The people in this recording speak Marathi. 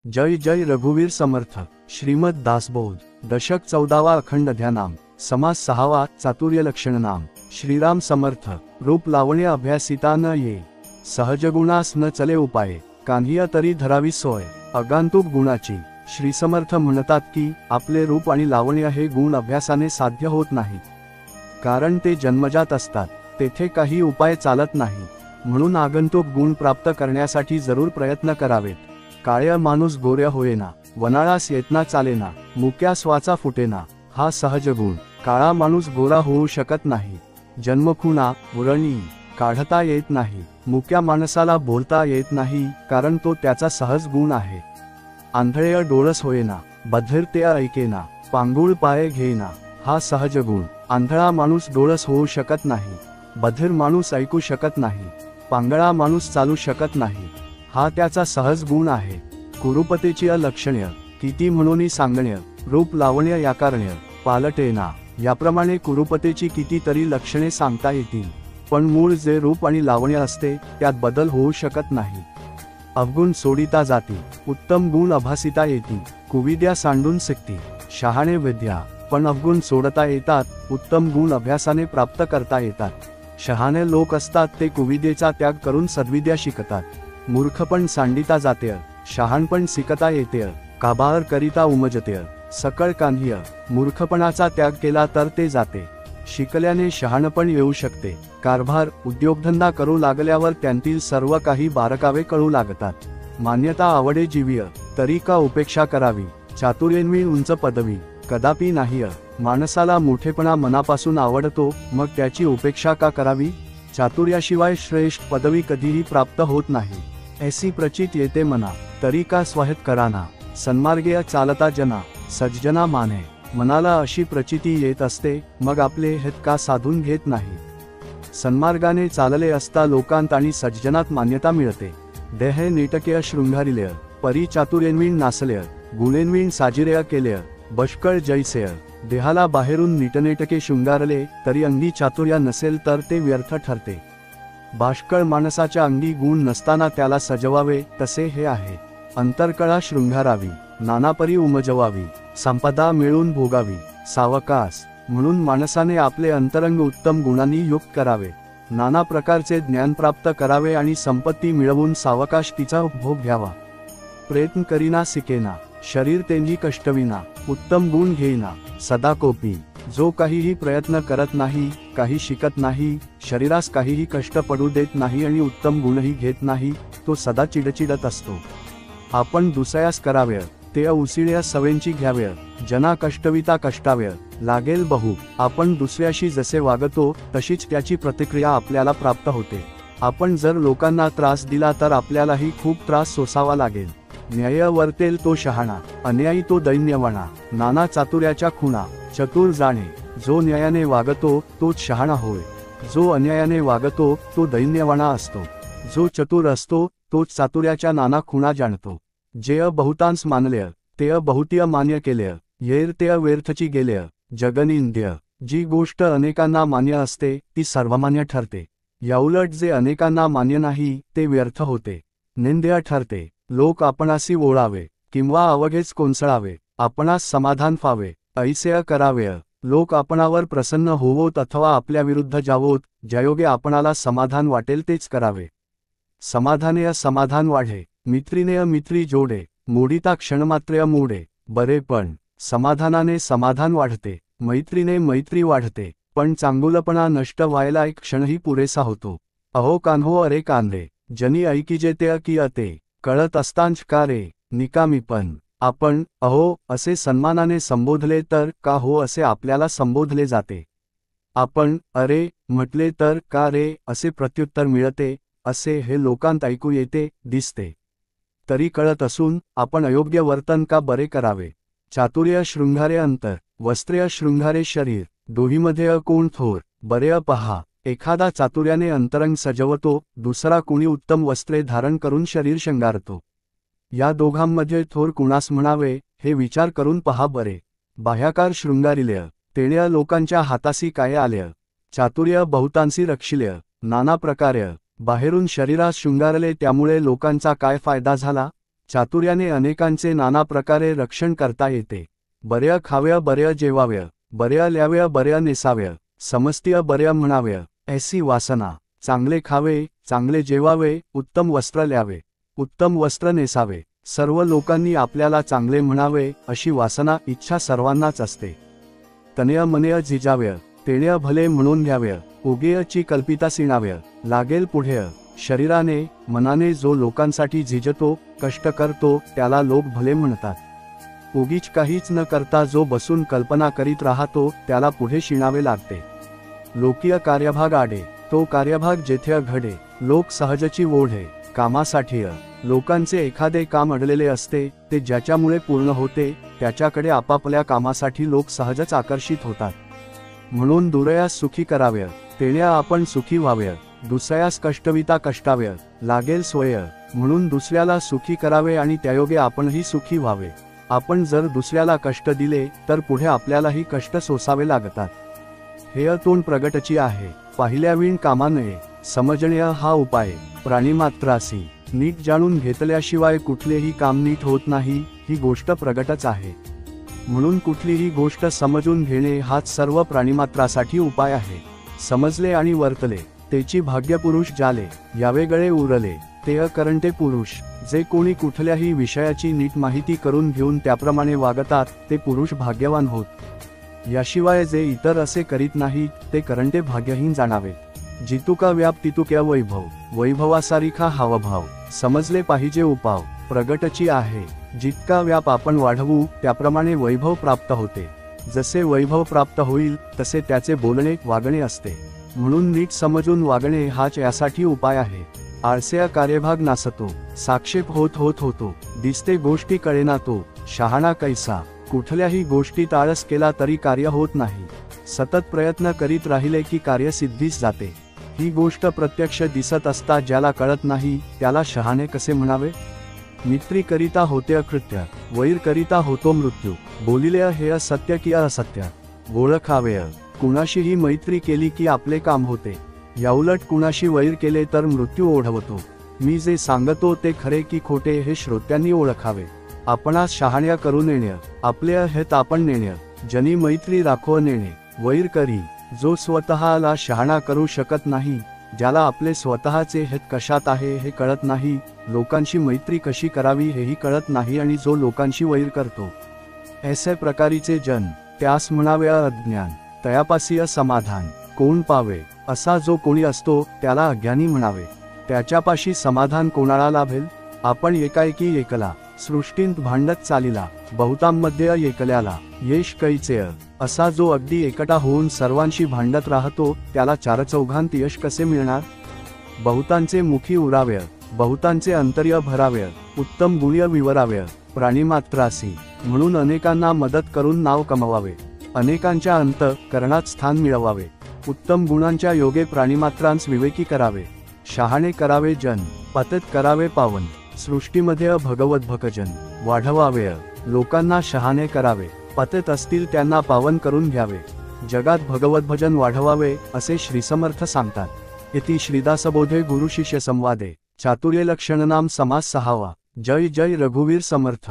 जय जय रघुवीर समर्थ। श्रीमद दासबोध दशक 14वा अखंड ध्यानाम समास 6वा चातुर्य लक्षण नाम। श्रीराम समर्थ। रूप लावण्य अभ्यासिता न ये, सहज गुणास न चले उपाय, कान्हिया तरी धरावी सोय अगांतुक गुणाची। श्री समर्थ म्हणतात की आपले रूप आणि लावण्य हे गुण अभ्यासाने साध्य होत नाहीत, कारण ते जन्मजात असतात, तेथे काही उपाय चालत नाही। म्हणून आगंतुक गुण प्राप्त करण्यासाठी जरूर प्रयत्न करावेत। काळ्या माणूस गोऱ्या होईना, वनाळास येतना चालेना, मुक्यास वाचा फुटेना, हा सहज गुण। काळा माणूस गोरा होऊ शकत नाही, जन्मखुणा उरणी काढता येत नाही। मुक्या माणसाला बोलता येत नाही, कारण तो त्याचा सहज गुण आहे। आंधळेय डोळस होईना, बधिर ते ऐकेना, पांगुळ पाय घेईना, हा सहज गुण। आंधळा माणूस डोळस होऊ शकत नाही, बधिर माणूस ऐकू शकत नाही, पांगळा माणूस चालू शकत नाही, हा त्याचा सहज गुण आहे। कुरूपतेची लक्षण्य किती म्हणून सांगण्य, रूप लावण्य याकारण्य पालटेना, याप्रमाणे कुरूपतेची कितीतरी लक्षणे सांगता येतील, पण मूळ जे रूप आणि लावण्य असते त्यात बदल होऊ शकत नाही। अवगुण सोडिता जाती, उत्तम गुण अभासिता येती, कुविद्या सांडून सिकती, शहाणे विद्या। पण अवगुण सोडता येतात, उत्तम गुण अभ्यासाने प्राप्त करता येतात। शहाणे लोक असतात ते कुविद्येचा त्याग करून सद्विद्या शिकतात। मूर्खपण सांडिता जातेय, शहाणपण शिकता येतेय, काबार करिता उमजतेय, सकळ कान्हिय। मूर्खपणाचा त्याग केला तर ते जाते, शिकल्याने शहाणपण येऊ शकते। कारभार उद्योगधंदा करू लागल्यावर त्यांतील सर्व काही बारकावे कळू लागतात। मान्यता आवडे जीवीय, तरी का उपेक्षा करावी, चातुर्येन्वी उंच पदवी कदापि नाहीय। माणसाला मोठेपणा मनापासून आवडतो, मग त्याची उपेक्षा का करावी। चातुर्याशिवाय श्रेष्ठ पदवी कधीही प्राप्त होत नाही, ऐसी प्रचित येते मना, तरी का स्वाहित कराना। सन्मार्गेय चालता जना, सज्जना माने। मनाला अशी प्रचिती येत असते, मग आपले हित का साधून घेत नाही। सन्मार्गाने चालले असता लोकांत आणि सज्जनात मान्यता मिळते। देहे नेटकेय शृंगारिलेय, परी चातुर्येन्वीण नासलेय, गुणेन्वीण साजिरेय केलेय, बष्कळ जैसेय। देहाला बाहेरून नीटनेटके शृंगारले तरी अंगी चातुर्य नसेल तर ते व्यर्थ ठरते। बाष्कळ माणसाच्या अंगी गुण नसताना त्याला सजवावे, तसे हे आहे। अंतरकळा शृंगारावी, नानापरी उमजवावी, संपदा मिळून भोगावी, सावकास। म्हणून माणसाने आपले अंतरंग उत्तम गुणांनी युक्त करावे, नाना प्रकारचे ज्ञान प्राप्त करावे आणि संपत्ती मिळवून सावकाश तिचा उपभोग घ्यावा। प्रयत्न करीना सिकेना, शरीर तेंही कष्टविना, उत्तम गुण घेईना, सदाकोपी। जो काहीही प्रयत्न करत नाही, काही शिकत नाही, शरीरास काहीही कष्ट पडू देत नाही आणि उत्तम गुणही घेत नाही, तो सदा चिडचिडत असतो। आपण दुसऱ्यास करावे ते उसिळ्या सवेंची घ्यावे, जना कष्टविता कष्टावे लागेल बहु। आपण दुसऱ्याशी जसे वागतो तशीच त्याची प्रतिक्रिया आपल्याला प्राप्त होते। आपण जर लोकांना त्रास दिला तर आपल्यालाही खूप त्रास सोसावा लागेल। न्याय वर्तेल तो शहाणा, अन्यायी तो दैन्यवाणा। नाना चातुर्याच्या खुणा, चतुर जाणे। जो न्यायाने वागतो तोच शहाणा होय, जो अन्यायाने वागतो तो दैन्यवाणा असतो। जो चतुर असतो तोच चातुर्याच्या नाना खुणा जाणतो। जे बहुतांस मानलेय ते बहुतीय मान्य केलेय, येर ते व्यर्थची गेलेय, जगनिंद्य। जी गोष्ट अनेकांना मान्य असते ती सर्वमान्य ठरते, याउलट जे अनेकांना मान्य नाही ते व्यर्थ होते, निंद्य ठरते। लोक आपणासी ओळावे किंवा अवघेच कोसळावे, आपणास समाधान फावे, ऐसेय करावे। लोक आपणावर प्रसन्न होवोत अथवा आपल्या विरुद्ध जावोत, ज्यायोगे आपणाला समाधान वाटेल तेच करावे। समाधानेय समाधान वाढे, मित्रीनेय मित्री जोडे, मोडिता क्षणमात्रेय मोडे। बरे पण समाधानाने समाधान वाढते, मैत्रीने मैत्री वाढते, पण चांगुलपणा नष्ट व्हायला एक क्षणही पुरेसा होतो। अहो कान्हो अरे कांदे, जनी ऐकीजे ते की अते, कळत असतांच का रे निकामी। पण आपण अहो असे सन्मानाने संबोधले तर का हो असे आपल्याला संबोधले जाते। आपण अरे म्हटले तर का रे असे प्रत्युत्तर मिळते, असे हे लोकांत ऐकू येते, दिसते। तरी कळत असून आपण अयोग्य वर्तन का बरे करावे। चातुर्य शृंगारे अंतर, वस्त्रेय शृंगारे शरीर, दोहीमध्ये कोण थोर, बरे पहा। एखादा चातुर्याने अंतरंग सजवतो, दुसरा कुणी उत्तम वस्त्रे धारण करून शरीर शृंगारतो। या दोघांमध्ये थोर कुणास म्हणावे हे विचार करून पहा बरे। बाह्याकार शृंगारिलेय, तेणे लोकांच्या हातासी काय आलेय, चातुर्य बहुतांसी रक्षिलेय, नाना प्रकारे बाहेरून शरीरास शृंगारले त्यामुळे लोकांचा काय फायदा झाला। चातुर्याने अनेकांचे नाना प्रकारे रक्षण करता येते. बर्या खाव्या बर्या जेवाव्य, बर्या ल्याव्या बर्या नेसाव्य, समस्तीय बर्या म्हणाव्य, ऐसी वासना. चांगले खावे, चांगले जेवावे, उत्तम वस्त्र ल्यावे, उत्तम वस्त्र नेसावे, सर्व लोकांनी आपल्याला चांगले म्हणावे अशी वासना इच्छा सर्वांनाच असते. तनय मनय झिजाव्य, तेणय भले म्हणून घ्याव्य, उगेयची कल्पिता सिणाव्य, लागेल पुढे. शरीराने मनाने जो लोकांसाठी झिजतो, कष्ट करतो त्याला लोक भले म्हणतात. उगीच काहीच न करता जो बसून कल्पना करीत राहतो त्याला पुढे शिणावे लागते. लोकीय कार्यभाग आडे, तो कार्यभाग जेथे घडे, लोक सहजची ओढे कामासाठी. लोकांचे एखादे काम अडलेले असते, ते ज्याच्यामुळे पूर्ण होते त्याच्याकडे आपापल्या कामासाठी लोक सहजच आकर्षित होतात. म्हणून दुसऱ्यास सुखी कराव्य, तेण्या आपण सुखी व्हाव्य, दुसऱ्यास कष्टविता कष्टाव्य, लागेल सोय. म्हणून दुसऱ्याला सुखी करावे आणि त्यायोगे आपणही सुखी व्हावे. आपण जर दुसऱ्याला कष्ट दिले तर पुढे आपल्यालाही कष्ट सोसावे लागतात. हे तोंड प्रगटची आहे, पाहिल्याविण कामा नये, समजणे हा उपाय. प्राणीमात्रासी नीट जाणून घेतल्याशिवाय कुठलेही काम नीट होत नाही, ही गोष्ट प्रगटच आहे. म्हणून कुठलीही गोष्ट समजून घेणे हाच सर्व प्राणीमात्रासाठी उपाय आहे. समजले आणि वर्तले तेची भाग्यपुरुष जाले, यावे गळे उरले ते अकरंटे पुरुष. जे कोणी कुठल्याही विषयाची नीट माहिती करून घेऊन त्याप्रमाणे वागतात ते पुरुष भाग्यवान होत. याशिवाय जे इतर असे करीत नाहीत ते करंटे भाग्यहीन जाणावे. जितुका व्याप तितुक्या वैभव, वैभवासारिखा हावभाव. समजले पाहिजे उपाव, प्रगटची आहे. जितका व्याप आपण वाढवू त्याप्रमाणे वैभव प्राप्त होते. जसे वैभव प्राप्त होईल तसे त्याचे बोलणे वागणे असते. म्हणून नीट समजून वागणे हाच यासाठी उपाय आहे. आळसेया कार्यभाग नासतो, साक्षेप होतो, दिसते गोष्टी कळेना तो, शहाणा कैसा. कुठल्याही गोष्टीत आळस केला तरी कार्य होत नाही. सतत प्रयत्न करीत राहिले की कार्य सिद्धीस जाते. ही गोष्ट प्रत्यक्ष दिसत असता ज्याला कळत नाही त्याला शहाणे कसे म्हणावे. मित्री करिता होते अकृत्य, वैर करिता होतो मृत्यू. बोलिले हे असत्य की असत्य, ओळखावे. कुणाशीही मैत्री केली की आपले काम होते, याउलट कुणाशी वैर केले तर मृत्यू ओढवतो. मी जे सांगतो ते खरे की खोटे हे श्रोत्यांनी ओळखावे. आपणास शहाण्या करू नेण्य, आपले हित आपण नेण्य, जनी मैत्री राखो नेणे. वैर करी जो स्वतःला शहाणा करू शकत नाही, ज्याला आपले स्वतःचे हित कशात आहे हे कळत नाही, लोकांशी मैत्री कशी करावी हेही कळत नाही आणि जो लोकांशी वैर करतो, ऐसे प्रकारीचे जन त्यास म्हणावे अज्ञान. तयापासी समाधान कोण पावे, असा जो कोणी असतो त्याला अज्ञानी म्हणावे. त्याच्यापाशी समाधान कोणाला लाभेल. आपण एकाएकी एकला, सृष्टींत भांडत चालिला, बहुतांमध्ये एकल्याला यश कैचे. असा जो अगदी एकटा होऊन सर्वांशी भांडत राहतो त्याला चारचौघांत यश कसे मिळणार. बहुतांचे मुखी उराव्य, बहुतांचे अंतर्य भराव्य, उत्तम गुण्य विवराव्य. प्राणीमात्रासी म्हणून अनेकांना मदत करून नाव कमवावे, अनेकांच्या अंतःकरणात स्थान मिळवावे. उत्तम गुणांच्या योगे प्राणीमात्रांस विवेकी करावे, शहाणे करावे जन, पतित करावे पावन. सृष्टीमध्ये भगवत भक्तजन वाढवावे, लोकांना शहाणे करावे, पतित असतील त्यांना पावन करून घ्यावे. जगात भगवत भजन वाढवावे असे श्रीसमर्थ सांगतात. इति श्रीदासबोधे गुरुशिष्य संवादे चातुर्य लक्षणनाम समास 6वा. जय जय रघुवीर समर्थ.